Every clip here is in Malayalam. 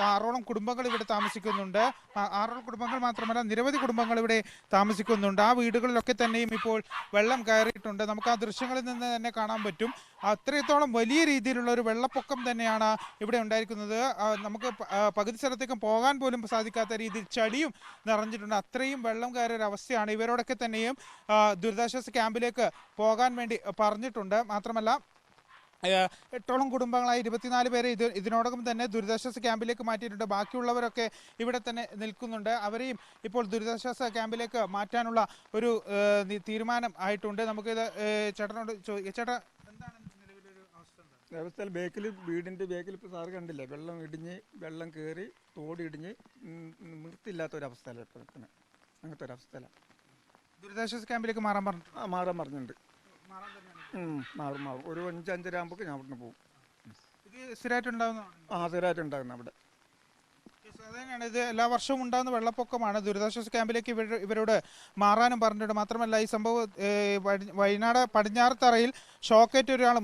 6ഓളം കുടുംബങ്ങൾ ഇവിടെ താമസിക്കുന്നുണ്ട്. 6ഓളം കുടുംബങ്ങൾ മാത്രമല്ല, നിരവധി കുടുംബങ്ങൾ ഇവിടെ താമസിക്കുന്നുണ്ട്. ആ വീടുകളിലൊക്കെ തന്നെയും ഇപ്പോൾ വെള്ളം കയറിയിട്ടുണ്ട്. നമുക്ക് ആ ദൃശ്യങ്ങളിൽ നിന്ന് തന്നെ കാണാൻ പറ്റും. അത്രത്തോളം വലിയ രീതിയിലുള്ള ഒരു വെള്ളപ്പൊക്കം തന്നെയാണ് ഇവിടെ ഉണ്ടായിരിക്കുന്നത്. നമുക്ക് പകുതി സ്ഥലത്തേക്കും പോകാൻ പോലും സാധിക്കാത്ത രീതിയിൽ ചളിയും നിറഞ്ഞിട്ടുണ്ട്. അത്രയും വെള്ളം കയറിയ ഒരു അവസ്ഥയാണ്. ഇവരോടൊക്കെ തന്നെയും ദുരിതാശ്വാസ ക്യാമ്പിലേക്ക് പോകാൻ വേണ്ടി പറഞ്ഞിട്ടുണ്ട്. മാത്രമല്ല 8ഓളം കുടുംബങ്ങളായി 24 പേരെ ഇതിനോടകം തന്നെ ദുരിതാശ്വാസ ക്യാമ്പിലേക്ക് മാറ്റിയിട്ടുണ്ട്. ബാക്കിയുള്ളവരൊക്കെ ഇവിടെ തന്നെ നിൽക്കുന്നുണ്ട്. അവരെയും ഇപ്പോൾ ദുരിതാശ്വാസ ക്യാമ്പിലേക്ക് മാറ്റാനുള്ള ഒരു തീരുമാനം ആയിട്ടുണ്ട്. നമുക്കിത് ചേട്ടനോട് ചേട്ടാ, എന്താണ് നിലവിലൊരു അവസ്ഥ? ബേക്കിൽ, വീടിൻ്റെ ബേക്കിൽ ഇപ്പോൾ സാറ് കണ്ടില്ലേ, വെള്ളം ഇടിഞ്ഞ്, വെള്ളം കയറി, തോടിടിഞ്ഞ് നിർത്തില്ലാത്തൊരവസ്ഥയിലാണ് ഇപ്പോൾ നിൽക്കുന്നത്. അങ്ങനത്തെ ഒരവസ്ഥയിലാണ്. ദുരിതാശ്വാസ ക്യാമ്പിലേക്ക് മാറാൻ പറഞ്ഞു? മാറാൻ പറഞ്ഞിട്ടുണ്ട്. മാറും. ഒരു 5-5:30 ആകുമ്പോൾ ഞാൻ അവിടുന്ന് പോകും. ഇത് സ്ഥിരമായിട്ടുണ്ടാകുന്ന? സ്ഥിരമായിട്ടുണ്ടാകുന്ന അവിടെ തന്നെയാണ്. ഇത് എല്ലാ വർഷവും ഉണ്ടാകുന്ന വെള്ളപ്പൊക്കമാണ്. ദുരിതാശ്വാസ ക്യാമ്പിലേക്ക് ഇവരോട് മാറാനും പറഞ്ഞിട്ടുണ്ട്. മാത്രമല്ല, ഈ സംഭവം വയനാട് പടിഞ്ഞാറത്തറയിൽ ഷോക്കേറ്റ് ഒരാൾ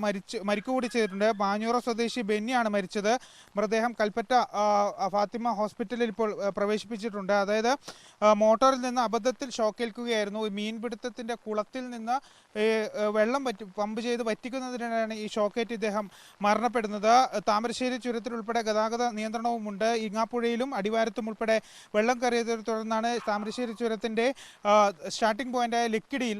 മരിക്കുകൂടി ചെയ്തിട്ടുണ്ട്. മാഞ്ഞൂറ സ്വദേശി ബെന്നിയാണ് മരിച്ചത്. മൃതദേഹം കൽപ്പറ്റ ഫാത്തിമ ഹോസ്പിറ്റലിൽ ഇപ്പോൾ പ്രവേശിപ്പിച്ചിട്ടുണ്ട്. അതായത് മോട്ടോറിൽ നിന്ന് അബദ്ധത്തിൽ ഷോക്കേൽക്കുകയായിരുന്നു. മീൻപിടുത്തത്തിൻ്റെ കുളത്തിൽ നിന്ന് വെള്ളം പമ്പ് ചെയ്ത് വറ്റിക്കുന്നതിനാണ് ഈ ഷോക്കേറ്റ് ഇദ്ദേഹം മരണപ്പെടുന്നത്. താമരശ്ശേരി ചുരത്തിലുൾപ്പെടെ ഗതാഗത നിയന്ത്രണവുമുണ്ട്. ഇങ്ങാപ്പുഴയിലും അടിവാരത്തും ഉൾപ്പെടെ വെള്ളം കയറിയതിനെ തുടർന്നാണ് താമരശ്ശേരി ചുരത്തിൻ്റെ സ്റ്റാർട്ടിംഗ് പോയിന്റായ ലക്കിടിയിൽ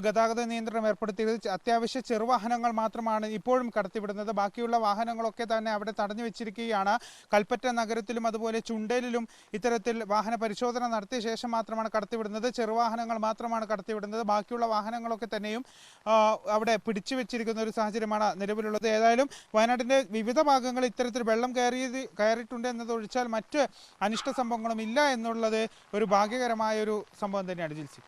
ഗതാഗത നിയന്ത്രണം ഏർപ്പെടുത്തിയത്. അത്യാവശ്യ ചെറുവാഹനങ്ങൾ മാത്രമാണ് ഇപ്പോഴും കടത്തിവിടുന്നത്. ബാക്കിയുള്ള വാഹനങ്ങളൊക്കെ തന്നെ അവിടെ തടഞ്ഞു വെച്ചിരിക്കുകയാണ്. കൽപ്പറ്റ നഗരത്തിലും അതുപോലെ ചുണ്ടേലിലും ഇത്തരത്തിൽ വാഹന പരിശോധന നടത്തിയ ശേഷം മാത്രമാണ് കടത്തിവിടുന്നത്. ചെറുവാഹനങ്ങൾ മാത്രമാണ് കടത്തിവിടുന്നത്. ബാക്കിയുള്ള വാഹനങ്ങളൊക്കെ തന്നെയും അവിടെ പിടിച്ചു വെച്ചിരിക്കുന്ന ഒരു സാഹചര്യമാണ് നിലവിലുള്ളത്. ഏതായാലും വയനാട്ടിൻ്റെ വിവിധ ഭാഗങ്ങളിൽ ഇത്തരത്തിൽ വെള്ളം കയറിയിട്ടുണ്ട് എന്നതൊഴിച്ചാൽ മറ്റ് അനിഷ്ട സംഭവങ്ങളും ഇല്ല എന്നുള്ളത് ഒരു ഭാഗ്യകരമായ ഒരു സംഭവം തന്നെയാണ്. ജിൽസി.